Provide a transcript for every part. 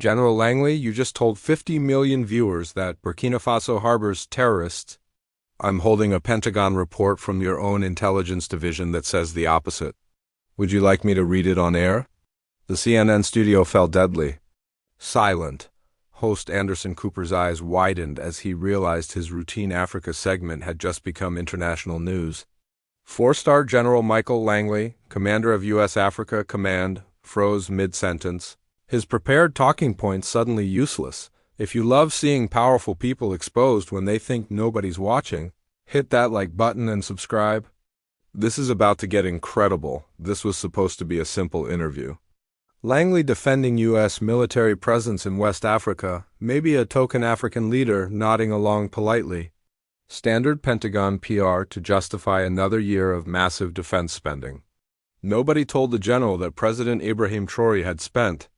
General Langley, you just told 50 million viewers that Burkina Faso harbors terrorists. I'm holding a Pentagon report from your own intelligence division that says the opposite. Would you like me to read it on air? The CNN studio fell deadly silent. Host Anderson Cooper's eyes widened as he realized his routine Africa segment had just become international news. Four-star General Michael Langley, commander of U.S. Africa Command, froze mid-sentence, his prepared talking points suddenly useless. If you love seeing powerful people exposed when they think nobody's watching, hit that like button and subscribe. This is about to get incredible. This was supposed to be a simple interview. Langley defending U.S. military presence in West Africa, maybe a token African leader nodding along politely. Standard Pentagon PR to justify another year of massive defense spending. Nobody told the general that President Ibrahim Traoré had spent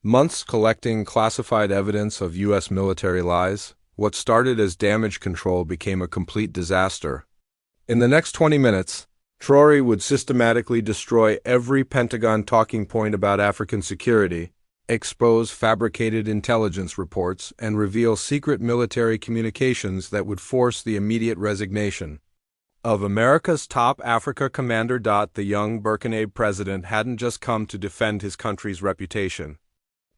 months collecting classified evidence of U.S. military lies. What started as damage control became a complete disaster. In the next 20 minutes, Traoré would systematically destroy every Pentagon talking point about African security, expose fabricated intelligence reports, and reveal secret military communications that would force the immediate resignation of America's top Africa commander. The young Burkinabe president hadn't just come to defend his country's reputation.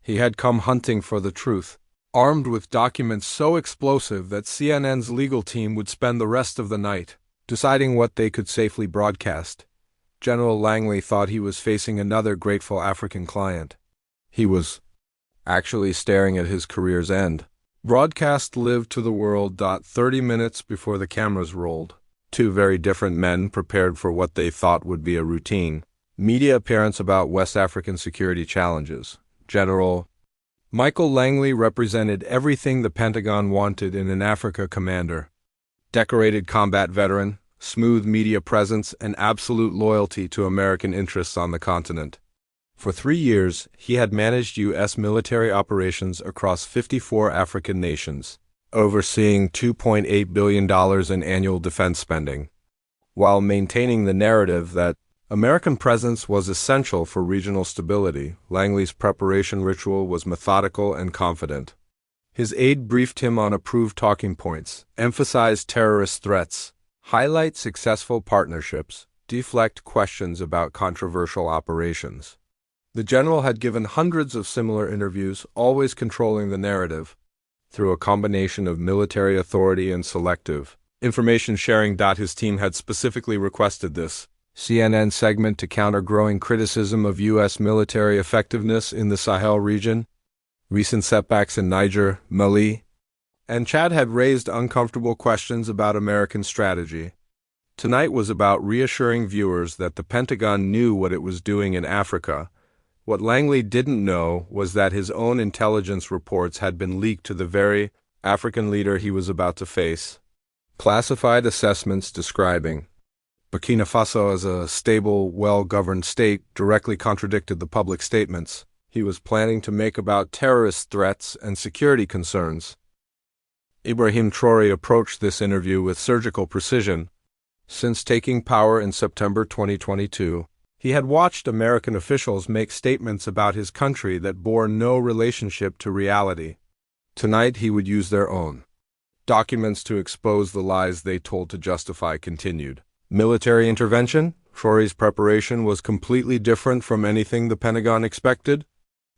He had come hunting for the truth, armed with documents so explosive that CNN's legal team would spend the rest of the night deciding what they could safely broadcast. General Langley thought he was facing another grateful African client. He was actually staring at his career's end. Broadcast lived to the world. 30 minutes before the cameras rolled. Two very different men prepared for what they thought would be a routine media appearance about West African security challenges. General Michael Langley represented everything the Pentagon wanted in an Africa commander. Decorated combat veteran, smooth media presence, and absolute loyalty to American interests on the continent. For 3 years, he had managed U.S. military operations across 54 African nations, overseeing $2.8 billion in annual defense spending, while maintaining the narrative that American presence was essential for regional stability. Langley's preparation ritual was methodical and confident. His aide briefed him on approved talking points, emphasized terrorist threats, highlight successful partnerships, deflect questions about controversial operations. The general had given hundreds of similar interviews, always controlling the narrative through a combination of military authority and selective information sharing. His team had specifically requested this CNN segment to counter growing criticism of U.S. military effectiveness in the Sahel region. Recent setbacks in Niger, Mali, and Chad had raised uncomfortable questions about American strategy. Tonight was about reassuring viewers that the Pentagon knew what it was doing in Africa. What Langley didn't know was that his own intelligence reports had been leaked to the very African leader he was about to face. Classified assessments describing Burkina Faso as a stable, well-governed state directly contradicted the public statements he was planning to make about terrorist threats and security concerns. Ibrahim Traoré approached this interview with surgical precision. Since taking power in September 2022, he had watched American officials make statements about his country that bore no relationship to reality. Tonight he would use their own documents to expose the lies they told to justify continued military intervention. Traoré's preparation was completely different from anything the Pentagon expected.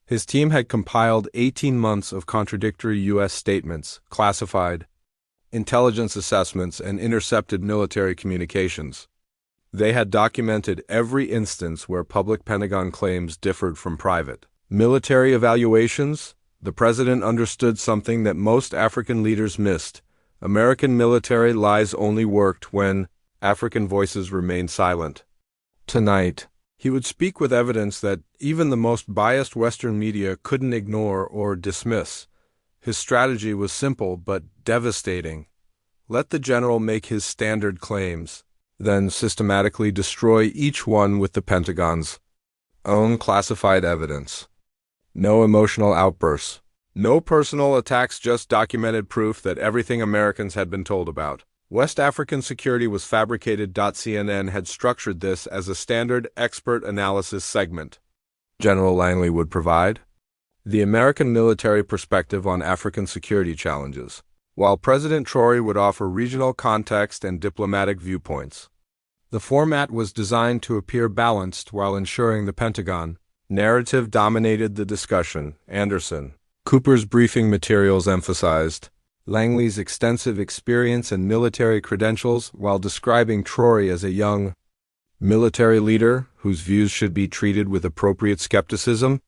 His team had compiled 18 months of contradictory U.S. statements, classified intelligence assessments, and intercepted military communications. They had documented every instance where public Pentagon claims differed from private military evaluations. The president understood something that most African leaders missed. American military lies only worked when African voices remained silent. Tonight, he would speak with evidence that even the most biased Western media couldn't ignore or dismiss. His strategy was simple but devastating. Let the general make his standard claims, then systematically destroy each one with the Pentagon's own classified evidence. No emotional outbursts. No personal attacks, just documented proof that everything Americans had been told about West African security was fabricated. CNN had structured this as a standard expert analysis segment. General Langley would provide The American military perspective on African security challenges, while President Traoré would offer regional context and diplomatic viewpoints. The format was designed to appear balanced while ensuring the Pentagon narrative dominated the discussion. Anderson Cooper's briefing materials emphasized Langley's extensive experience and military credentials while describing Traoré as a young military leader whose views should be treated with appropriate skepticism.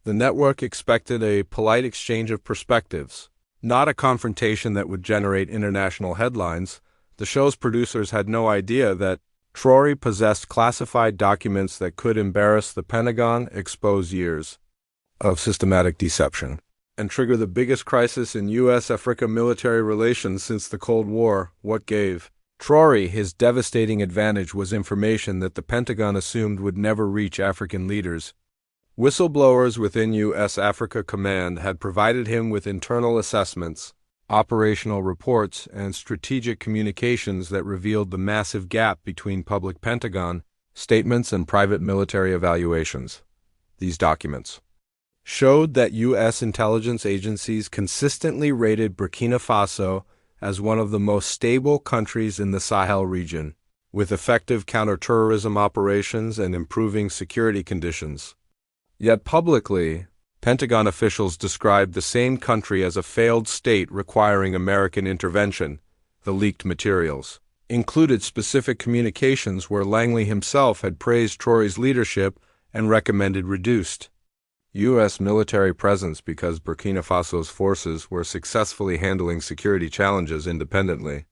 The network expected a polite exchange of perspectives, not a confrontation that would generate international headlines. The show's producers had no idea that Traoré possessed classified documents that could embarrass the Pentagon, expose years of systematic deception, and trigger the biggest crisis in U.S.-Africa military relations since the Cold War. What gave Traoré his devastating advantage was information that the Pentagon assumed would never reach African leaders. Whistleblowers within U.S. Africa Command had provided him with internal assessments, operational reports, and strategic communications that revealed the massive gap between public Pentagon statements and private military evaluations. These documents showed that U.S. intelligence agencies consistently rated Burkina Faso as one of the most stable countries in the Sahel region, with effective counterterrorism operations and improving security conditions. Yet publicly, Pentagon officials described the same country as a failed state requiring American intervention. The leaked materials included specific communications where Langley himself had praised Traoré's leadership and recommended reduced U.S. military presence because Burkina Faso's forces were successfully handling security challenges independently.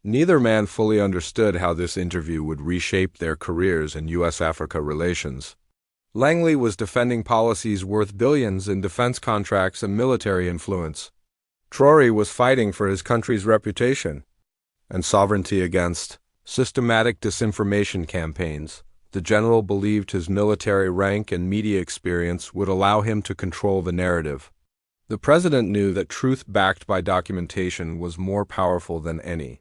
Neither man fully understood how this interview would reshape their careers in U.S.-Africa relations. Langley was defending policies worth billions in defense contracts and military influence. Traoré was fighting for his country's reputation and sovereignty against systematic disinformation campaigns. The general believed his military rank and media experience would allow him to control the narrative. The president knew that truth backed by documentation was more powerful than any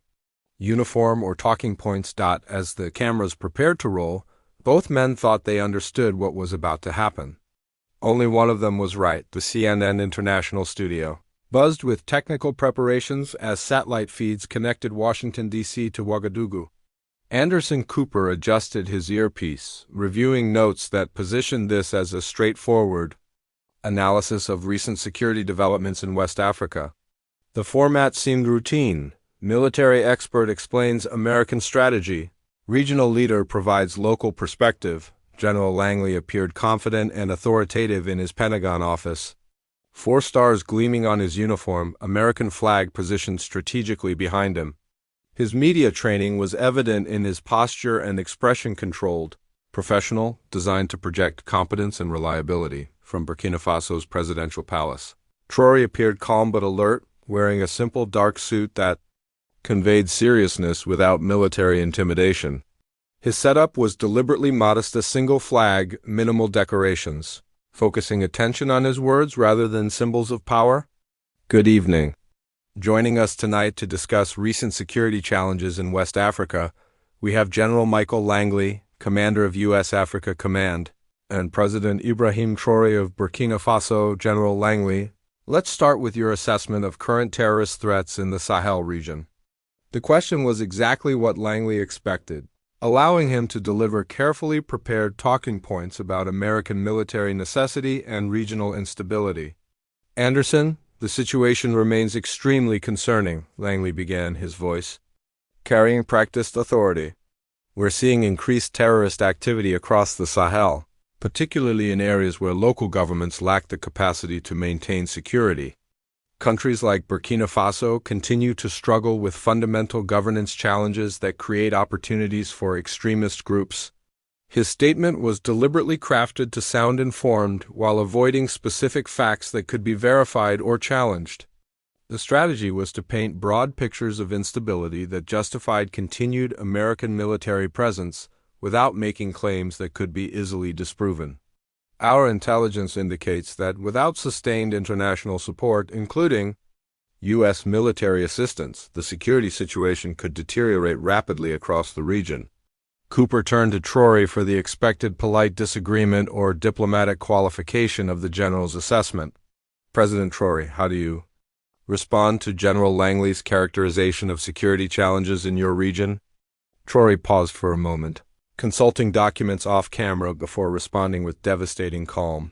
uniform or talking points. As the cameras prepared to roll, both men thought they understood what was about to happen. Only one of them was right. The CNN International studio buzzed with technical preparations as satellite feeds connected Washington, D.C. to Ouagadougou. Anderson Cooper adjusted his earpiece, reviewing notes that positioned this as a straightforward analysis of recent security developments in West Africa. The format seemed routine. Military expert explains American strategy. Regional leader provides local perspective. General Langley appeared confident and authoritative in his Pentagon office. 4 stars gleaming on his uniform, American flag positioned strategically behind him. His media training was evident in his posture and expression controlled, professional, designed to project competence and reliability. From Burkina Faso's presidential palace, Traoré appeared calm but alert, wearing a simple dark suit that conveyed seriousness without military intimidation. His setup was deliberately modest, a single flag, minimal decorations, focusing attention on his words rather than symbols of power. Good evening. Joining us tonight to discuss recent security challenges in West Africa, we have General Michael Langley, Commander of U.S. Africa Command, and President Ibrahim Traoré of Burkina Faso. General Langley, let's start with your assessment of current terrorist threats in the Sahel region. The question was exactly what Langley expected, allowing him to deliver carefully prepared talking points about American military necessity and regional instability. Anderson, the situation remains extremely concerning, Langley began, his voice carrying practiced authority. We're seeing increased terrorist activity across the Sahel, particularly in areas where local governments lack the capacity to maintain security. Countries like Burkina Faso continue to struggle with fundamental governance challenges that create opportunities for extremist groups. His statement was deliberately crafted to sound informed while avoiding specific facts that could be verified or challenged. The strategy was to paint broad pictures of instability that justified continued American military presence without making claims that could be easily disproven. Our intelligence indicates that without sustained international support, including U.S. military assistance, the security situation could deteriorate rapidly across the region. Cooper turned to Traoré for the expected polite disagreement or diplomatic qualification of the general's assessment. President Traoré, how do you respond to General Langley's characterization of security challenges in your region? Traoré paused for a moment, consulting documents off-camera before responding with devastating calm.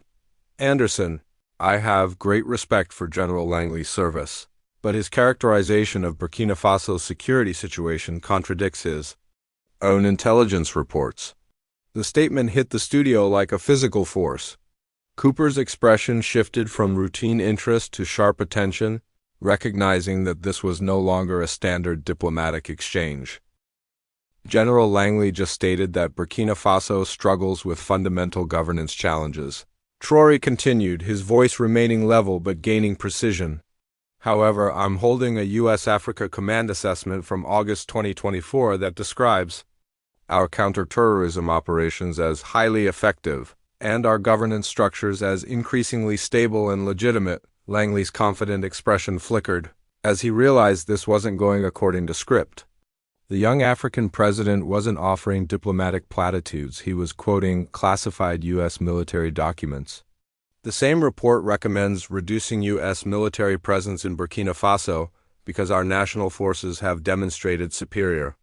Anderson, I have great respect for General Langley's service, but his characterization of Burkina Faso's security situation contradicts his own intelligence reports. The statement hit the studio like a physical force. Cooper's expression shifted from routine interest to sharp attention, recognizing that this was no longer a standard diplomatic exchange. General Langley just stated that Burkina Faso struggles with fundamental governance challenges. Traoré continued, his voice remaining level but gaining precision. However, I'm holding a U.S. Africa Command assessment from August 2024 that describes our counterterrorism operations as highly effective and our governance structures as increasingly stable and legitimate. Langley's confident expression flickered as he realized this wasn't going according to script. The young African president wasn't offering diplomatic platitudes, he was quoting classified U.S. military documents. The same report recommends reducing U.S. military presence in Burkina Faso because our national forces have demonstrated superior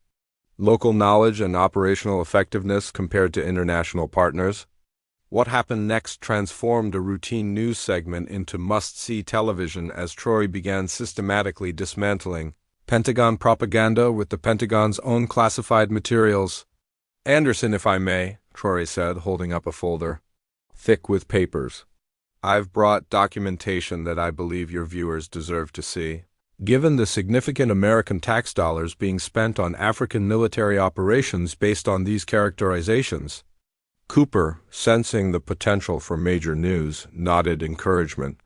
local knowledge and operational effectiveness compared to international partners. What happened next transformed a routine news segment into must-see television as Traoré began systematically dismantling Pentagon propaganda with the Pentagon's own classified materials. Anderson, if I may, Traoré said, holding up a folder, thick with papers. I've brought documentation that I believe your viewers deserve to see. Given the significant American tax dollars being spent on African military operations based on these characterizations, Cooper, sensing the potential for major news, nodded encouragement.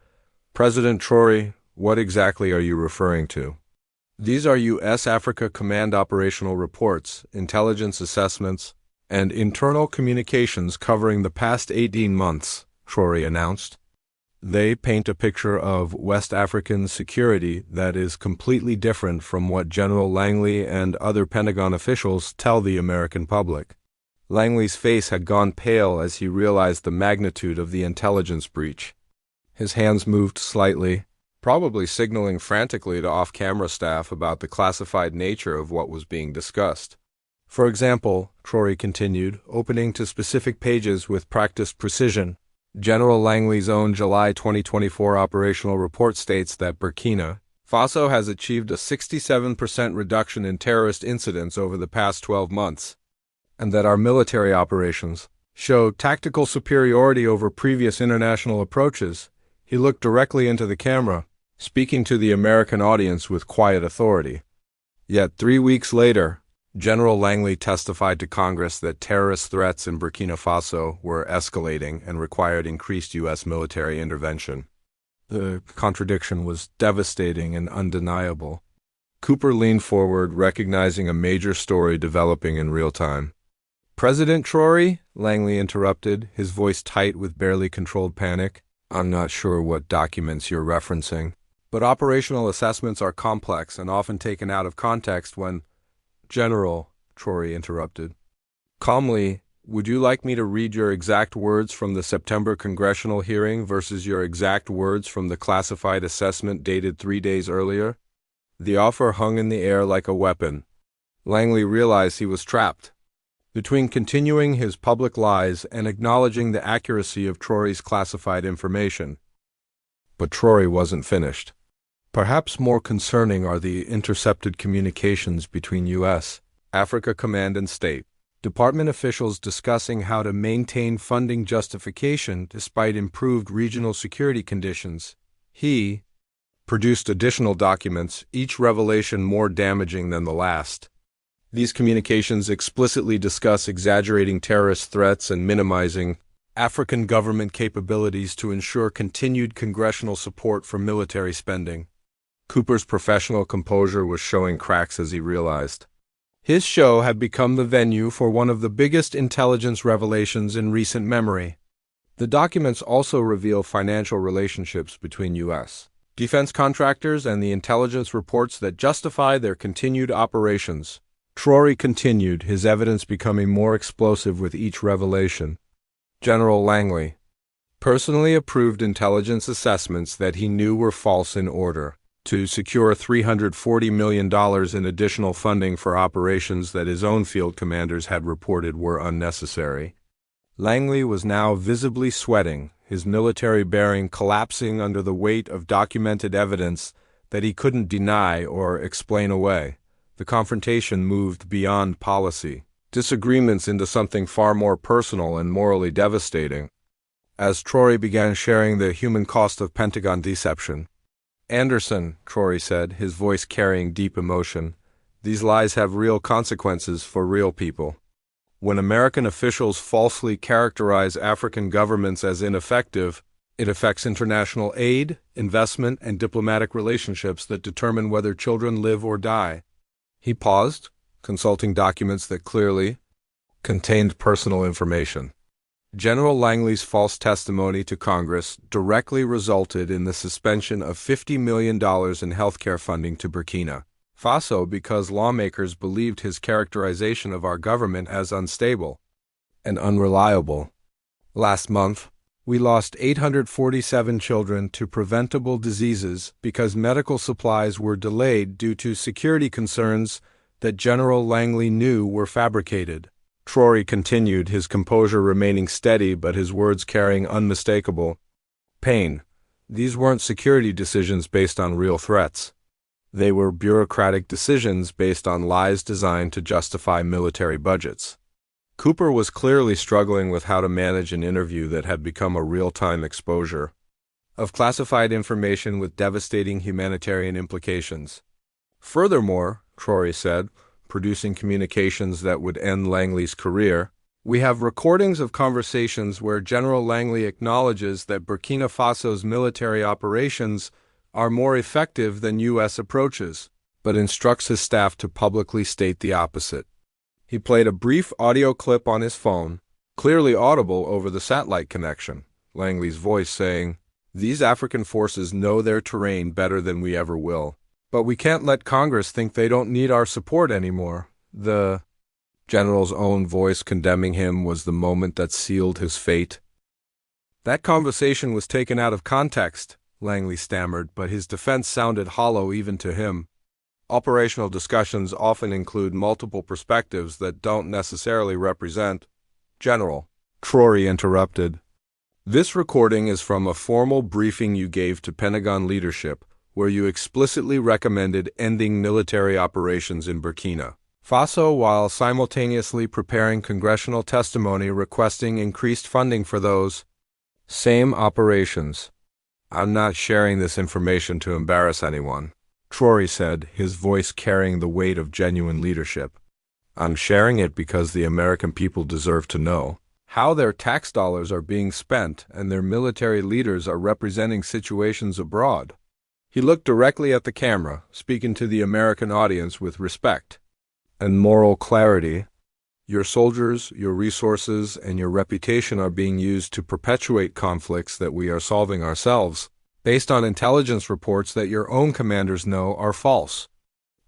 President Traoré, what exactly are you referring to? These are U.S. Africa Command operational reports, intelligence assessments, and internal communications covering the past 18 months, Traoré announced. They paint a picture of West African security that is completely different from what General Langley and other Pentagon officials tell the American public. Langley's face had gone pale as he realized the magnitude of the intelligence breach. His hands moved slightly, probably signaling frantically to off-camera staff about the classified nature of what was being discussed. For example, Traoré continued, opening to specific pages with practiced precision, General Langley's own July 2024 operational report states that Burkina Faso has achieved a 67% reduction in terrorist incidents over the past 12 months, and that our military operations show tactical superiority over previous international approaches. He looked directly into the camera, speaking to the American audience with quiet authority. Yet 3 weeks later, General Langley testified to Congress that terrorist threats in Burkina Faso were escalating and required increased U.S. military intervention. The contradiction was devastating and undeniable. Cooper leaned forward, recognizing a major story developing in real time. President Traoré, Langley interrupted, his voice tight with barely controlled panic. I'm not sure what documents you're referencing, but operational assessments are complex and often taken out of context when... General, Traoré interrupted. Calmly, would you like me to read your exact words from the September congressional hearing versus your exact words from the classified assessment dated 3 days earlier? The offer hung in the air like a weapon. Langley realized he was trapped between continuing his public lies and acknowledging the accuracy of Traoré's classified information. But Traoré wasn't finished. Perhaps more concerning are the intercepted communications between U.S. Africa Command and State Department officials discussing how to maintain funding justification despite improved regional security conditions. He produced additional documents, each revelation more damaging than the last. These communications explicitly discuss exaggerating terrorist threats and minimizing African government capabilities to ensure continued congressional support for military spending. Cooper's professional composure was showing cracks as he realized. His show had become the venue for one of the biggest intelligence revelations in recent memory. The documents also reveal financial relationships between U.S. defense contractors and the intelligence reports that justify their continued operations. Traoré continued, his evidence becoming more explosive with each revelation. General Langley personally approved intelligence assessments that he knew were false in order to secure $340 million in additional funding for operations that his own field commanders had reported were unnecessary. Langley was now visibly sweating, his military bearing collapsing under the weight of documented evidence that he couldn't deny or explain away. The confrontation moved beyond policy, disagreements into something far more personal and morally devastating. As Traoré began sharing the human cost of Pentagon deception, "Anderson," Traoré said, his voice carrying deep emotion, "these lies have real consequences for real people. When American officials falsely characterize African governments as ineffective, it affects international aid, investment, and diplomatic relationships that determine whether children live or die." He paused, consulting documents that clearly contained personal information. General Langley's false testimony to Congress directly resulted in the suspension of $50 million in healthcare funding to Burkina Faso because lawmakers believed his characterization of our government as unstable and unreliable. Last month, we lost 847 children to preventable diseases because medical supplies were delayed due to security concerns that General Langley knew were fabricated. Traoré continued, his composure remaining steady but his words carrying unmistakable pain. These weren't security decisions based on real threats. They were bureaucratic decisions based on lies designed to justify military budgets. Cooper was clearly struggling with how to manage an interview that had become a real-time exposure of classified information with devastating humanitarian implications. Furthermore, Traoré said, producing communications that would end Langley's career, "We have recordings of conversations where General Langley acknowledges that Burkina Faso's military operations are more effective than U.S. approaches, but instructs his staff to publicly state the opposite." He played a brief audio clip on his phone, clearly audible over the satellite connection, Langley's voice saying, "These African forces know their terrain better than we ever will. But we can't let Congress think they don't need our support anymore." The general's own voice condemning him was the moment that sealed his fate. "That conversation was taken out of context," Langley stammered, but his defense sounded hollow even to him. "Operational discussions often include multiple perspectives that don't necessarily represent." "General," Traoré interrupted, "this recording is from a formal briefing you gave to Pentagon leadership, where you explicitly recommended ending military operations in Burkina Faso while simultaneously preparing congressional testimony requesting increased funding for those same operations." "I'm not sharing this information to embarrass anyone," Traoré said, his voice carrying the weight of genuine leadership. "I'm sharing it because the American people deserve to know how their tax dollars are being spent and their military leaders are representing situations abroad." He looked directly at the camera, speaking to the American audience with respect and moral clarity. "Your soldiers, your resources, and your reputation are being used to perpetuate conflicts that we are solving ourselves, based on intelligence reports that your own commanders know are false."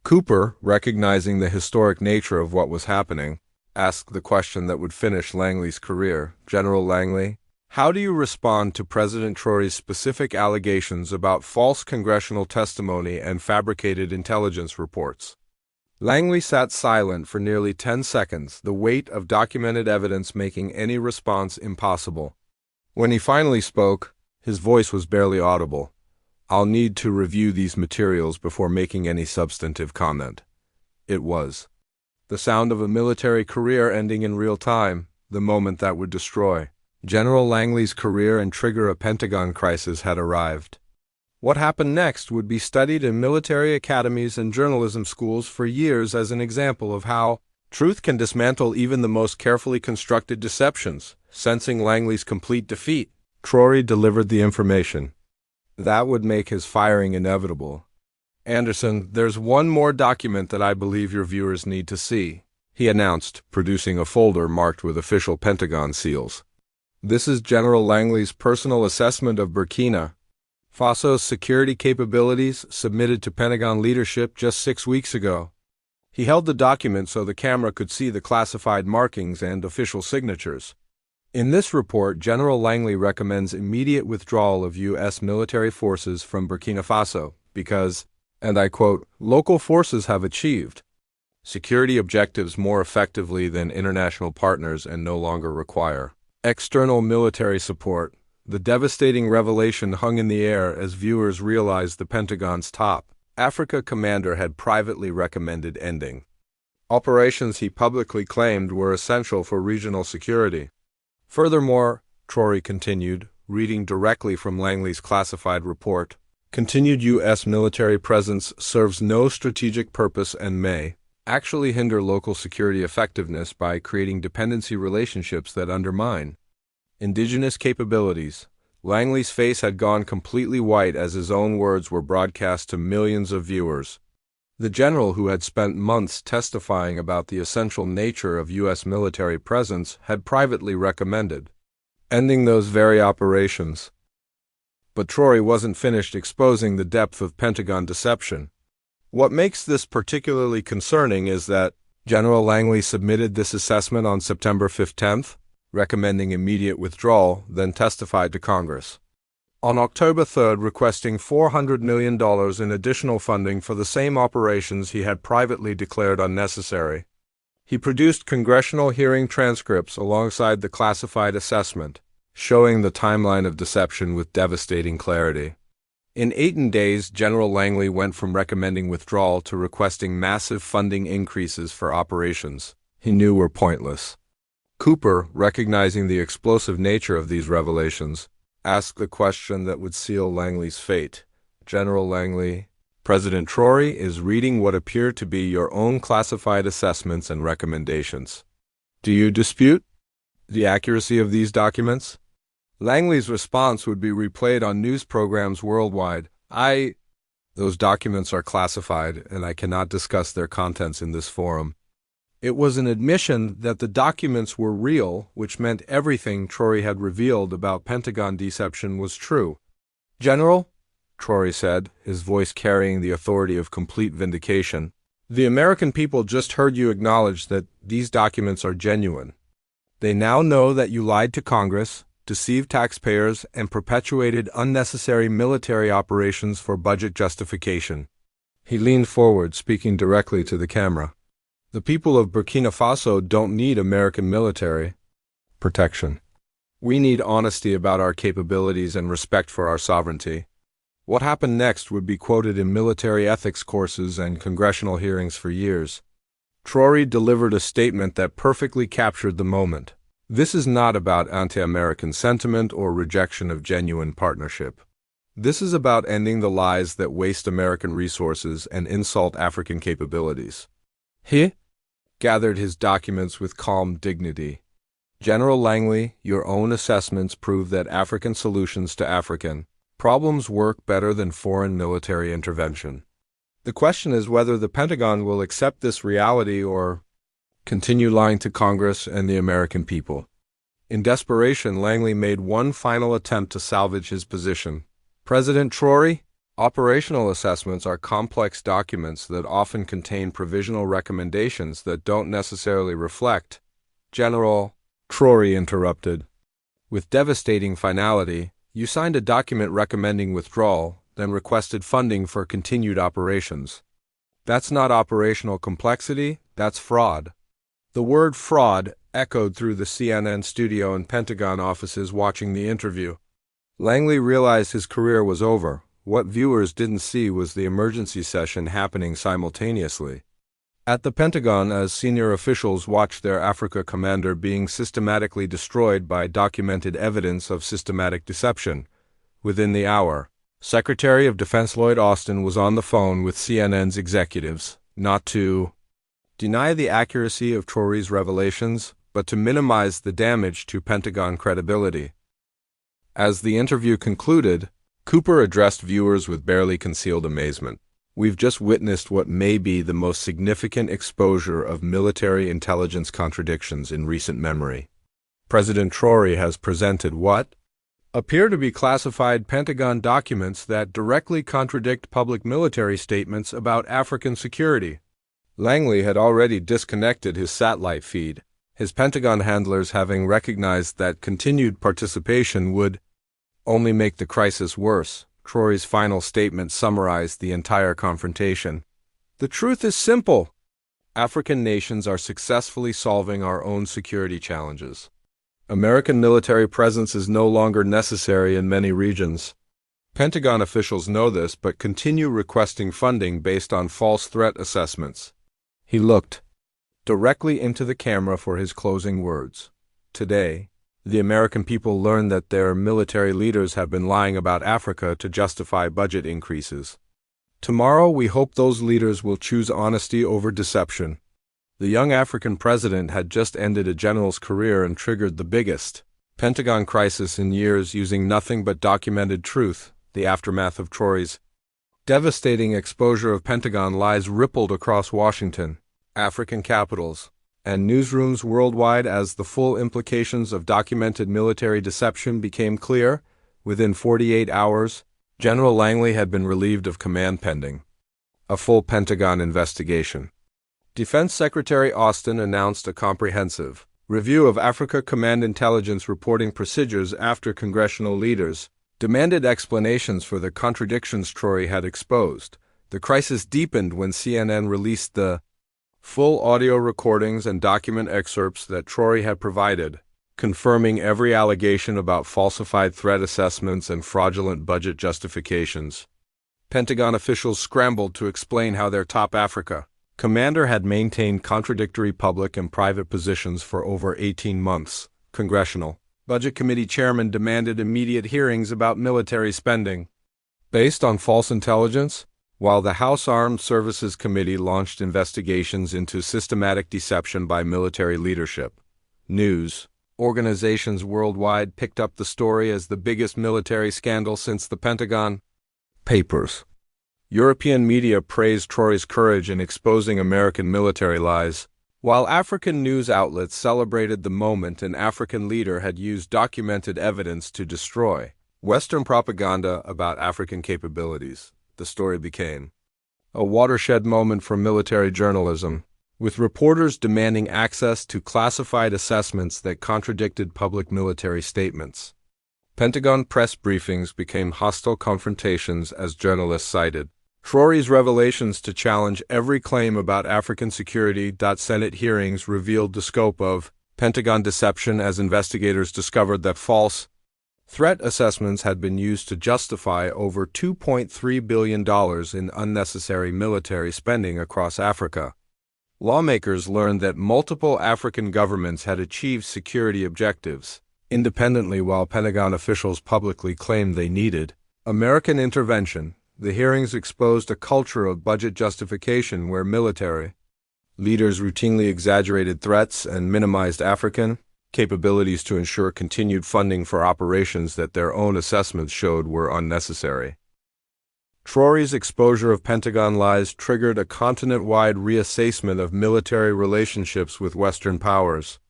Cooper, recognizing the historic nature of what was happening, asked the question that would finish Langley's career. "General Langley, how do you respond to President Traoré's specific allegations about false congressional testimony and fabricated intelligence reports?" Langley sat silent for nearly 10 seconds, the weight of documented evidence making any response impossible. When he finally spoke, his voice was barely audible. "I'll need to review these materials before making any substantive comment." It was the sound of a military career ending in real time, the moment that would destroy General Langley's career and trigger a Pentagon crisis had arrived. What happened next would be studied in military academies and journalism schools for years as an example of how truth can dismantle even the most carefully constructed deceptions. Sensing Langley's complete defeat, Traoré delivered the information. That would make his firing inevitable. "Anderson, there's one more document that I believe your viewers need to see," he announced, producing a folder marked with official Pentagon seals. "This is General Langley's personal assessment of Burkina Faso's security capabilities submitted to Pentagon leadership just 6 weeks ago." He held the document so the camera could see the classified markings and official signatures. In this report, General Langley recommends immediate withdrawal of U.S. military forces from Burkina Faso because, and I quote, "local forces have achieved security objectives more effectively than international partners and no longer require external military support." The devastating revelation hung in the air as viewers realized the Pentagon's top Africa commander had privately recommended ending operations he publicly claimed were essential for regional security. Furthermore, Traoré continued, reading directly from Langley's classified report, continued U.S. military presence serves no strategic purpose and may actually hinder local security effectiveness by creating dependency relationships that undermine indigenous capabilities. Langley's face had gone completely white as his own words were broadcast to millions of viewers. The general, who had spent months testifying about the essential nature of U.S. military presence, had privately recommended ending those very operations. But Traoré wasn't finished exposing the depth of Pentagon deception. What makes this particularly concerning is that General Langley submitted this assessment on September 15th, recommending immediate withdrawal, then testified to Congress on October 3rd, requesting $400 million in additional funding for the same operations he had privately declared unnecessary. He produced congressional hearing transcripts alongside the classified assessment, showing the timeline of deception with devastating clarity. In 8 days, General Langley went from recommending withdrawal to requesting massive funding increases for operations he knew were pointless. Cooper, recognizing the explosive nature of these revelations, asked the question that would seal Langley's fate. "General Langley, President Traoré is reading what appear to be your own classified assessments and recommendations. Do you dispute the accuracy of these documents?" Langley's response would be replayed on news programs worldwide. Those documents are classified, and I cannot discuss their contents in this forum." It was an admission that the documents were real, which meant everything Traoré had revealed about Pentagon deception was true. "General," Traoré said, his voice carrying the authority of complete vindication, "the American people just heard you acknowledge that these documents are genuine. They now know that you lied to Congress, deceived taxpayers, and perpetuated unnecessary military operations for budget justification." He leaned forward, speaking directly to the camera. "The people of Burkina Faso don't need American military protection. We need honesty about our capabilities and respect for our sovereignty." What happened next would be quoted in military ethics courses and congressional hearings for years. Traoré delivered a statement that perfectly captured the moment. This is not about anti-American sentiment or rejection of genuine partnership. This is about ending the lies that waste American resources and insult African capabilities. He gathered his documents with calm dignity. "General Langley, your own assessments prove that African solutions to African problems work better than foreign military intervention. The question is whether the Pentagon will accept this reality or continue lying to Congress and the American people." In desperation, Langley made one final attempt to salvage his position. "President Traoré, operational assessments are complex documents that often contain provisional recommendations that don't necessarily reflect." "General," Traoré interrupted, with devastating finality, "you signed a document recommending withdrawal, then requested funding for continued operations. That's not operational complexity, that's fraud." The word fraud echoed through the CNN studio and Pentagon offices watching the interview. Langley realized his career was over. What viewers didn't see was the emergency session happening simultaneously at the Pentagon as senior officials watched their Africa commander being systematically destroyed by documented evidence of systematic deception. Within the hour, Secretary of Defense Lloyd Austin was on the phone with CNN's executives, not to deny the accuracy of Traoré's revelations, but to minimize the damage to Pentagon credibility. As the interview concluded, Cooper addressed viewers with barely concealed amazement. "We've just witnessed what may be the most significant exposure of military intelligence contradictions in recent memory. President Traoré has presented what appear to be classified Pentagon documents that directly contradict public military statements about African security. Langley had already disconnected his satellite feed, his Pentagon handlers having recognized that continued participation would only make the crisis worse. Traoré's final statement summarized the entire confrontation. The truth is simple. African nations are successfully solving our own security challenges. American military presence is no longer necessary in many regions. Pentagon officials know this but continue requesting funding based on false threat assessments. He looked directly into the camera for his closing words. Today, the American people learn that their military leaders have been lying about Africa to justify budget increases. Tomorrow, we hope those leaders will choose honesty over deception. The young African president had just ended a general's career and triggered the biggest Pentagon crisis in years using nothing but documented truth. The aftermath of Traoré's devastating exposure of Pentagon lies rippled across Washington, African capitals, and newsrooms worldwide as the full implications of documented military deception became clear. Within 48 hours, General Langley had been relieved of command pending a full Pentagon investigation. Defense Secretary Austin announced a comprehensive review of Africa Command Intelligence reporting procedures after congressional leaders demanded explanations for the contradictions Traoré had exposed. The crisis deepened when CNN released the full audio recordings and document excerpts that Traoré had provided, confirming every allegation about falsified threat assessments and fraudulent budget justifications. Pentagon officials scrambled to explain how their top Africa commander had maintained contradictory public and private positions for over 18 months. Congressional Budget Committee chairman demanded immediate hearings about military spending based on false intelligence, while the House Armed Services Committee launched investigations into systematic deception by military leadership. News organizations worldwide picked up the story as the biggest military scandal since the Pentagon Papers. European media praised Traoré's courage in exposing American military lies, while African news outlets celebrated the moment an African leader had used documented evidence to destroy Western propaganda about African capabilities. The story became a watershed moment for military journalism, with reporters demanding access to classified assessments that contradicted public military statements. Pentagon press briefings became hostile confrontations as journalists cited Traoré's revelations to challenge every claim about African security. Senate hearings revealed the scope of Pentagon deception as investigators discovered that false threat assessments had been used to justify over $2.3 billion in unnecessary military spending across Africa. Lawmakers learned that multiple African governments had achieved security objectives independently while Pentagon officials publicly claimed they needed American intervention. The hearings exposed a culture of budget justification where military leaders routinely exaggerated threats and minimized African capabilities to ensure continued funding for operations that their own assessments showed were unnecessary. Traoré's exposure of Pentagon lies triggered a continent-wide reassessment of military relationships with Western powers.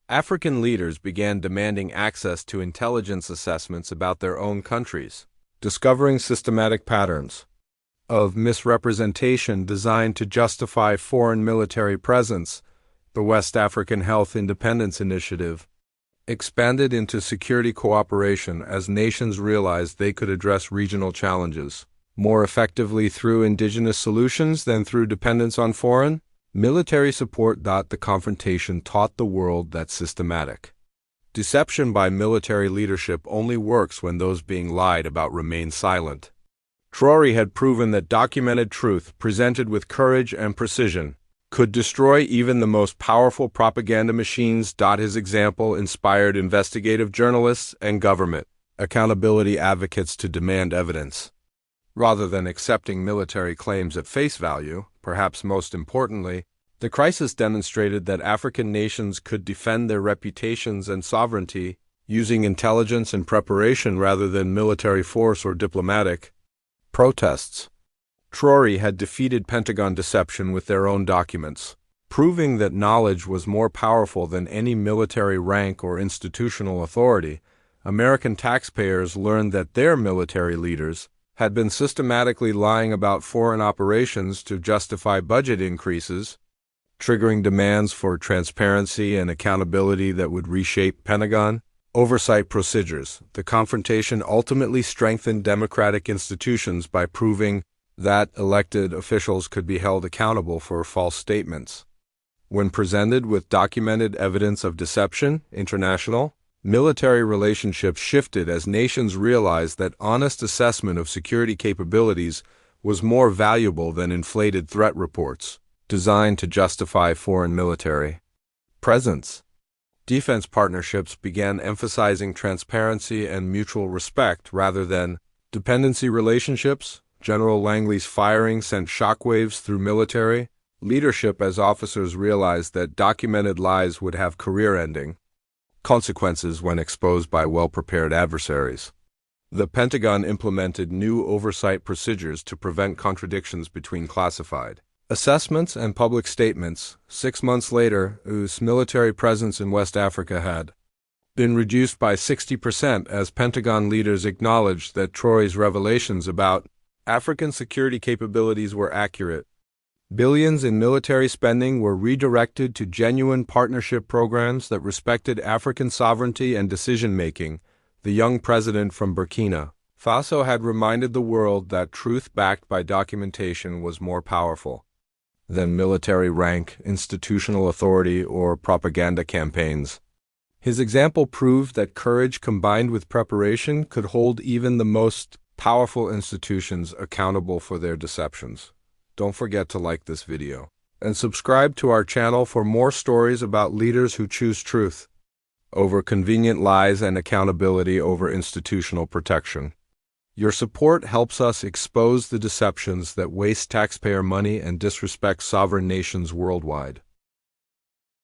African leaders began demanding access to intelligence assessments about their own countries, discovering systematic patterns of misrepresentation designed to justify foreign military presence. The West African Health Independence Initiative expanded into security cooperation as nations realized they could address regional challenges more effectively through indigenous solutions than through dependence on foreign military support. The confrontation taught the world that systematic deception by military leadership only works when those being lied about remain silent. Traoré had proven that documented truth, presented with courage and precision, could destroy even the most powerful propaganda machines. His example inspired investigative journalists and government accountability advocates to demand evidence, rather than accepting military claims at face value. Perhaps most importantly, the crisis demonstrated that African nations could defend their reputations and sovereignty using intelligence and preparation rather than military force or diplomatic protests. Traoré had defeated Pentagon deception with their own documents, proving that knowledge was more powerful than any military rank or institutional authority. American taxpayers learned that their military leaders had been systematically lying about foreign operations to justify budget increases, triggering demands for transparency and accountability that would reshape Pentagon oversight procedures. The confrontation ultimately strengthened democratic institutions by proving that elected officials could be held accountable for false statements. When presented with documented evidence of deception, international military relationships shifted as nations realized that honest assessment of security capabilities was more valuable than inflated threat reports designed to justify foreign military presence. Defense partnerships began emphasizing transparency and mutual respect rather than dependency relationships. General Langley's firing sent shockwaves through military leadership as officers realized that documented lies would have career-ending consequences when exposed by well-prepared adversaries. The Pentagon implemented new oversight procedures to prevent contradictions between classified assessments and public statements. 6 months later, US military presence in West Africa had been reduced by 60% as Pentagon leaders acknowledged that Traoré's revelations about African security capabilities were accurate. Billions in military spending were redirected to genuine partnership programs that respected African sovereignty and decision-making. The young president from Burkina Faso had reminded the world that truth backed by documentation was more powerful than military rank, institutional authority, or propaganda campaigns. His example proved that courage combined with preparation could hold even the most powerful institutions accountable for their deceptions. Don't forget to like this video and subscribe to our channel for more stories about leaders who choose truth over convenient lies and accountability over institutional protection. Your support helps us expose the deceptions that waste taxpayer money and disrespect sovereign nations worldwide.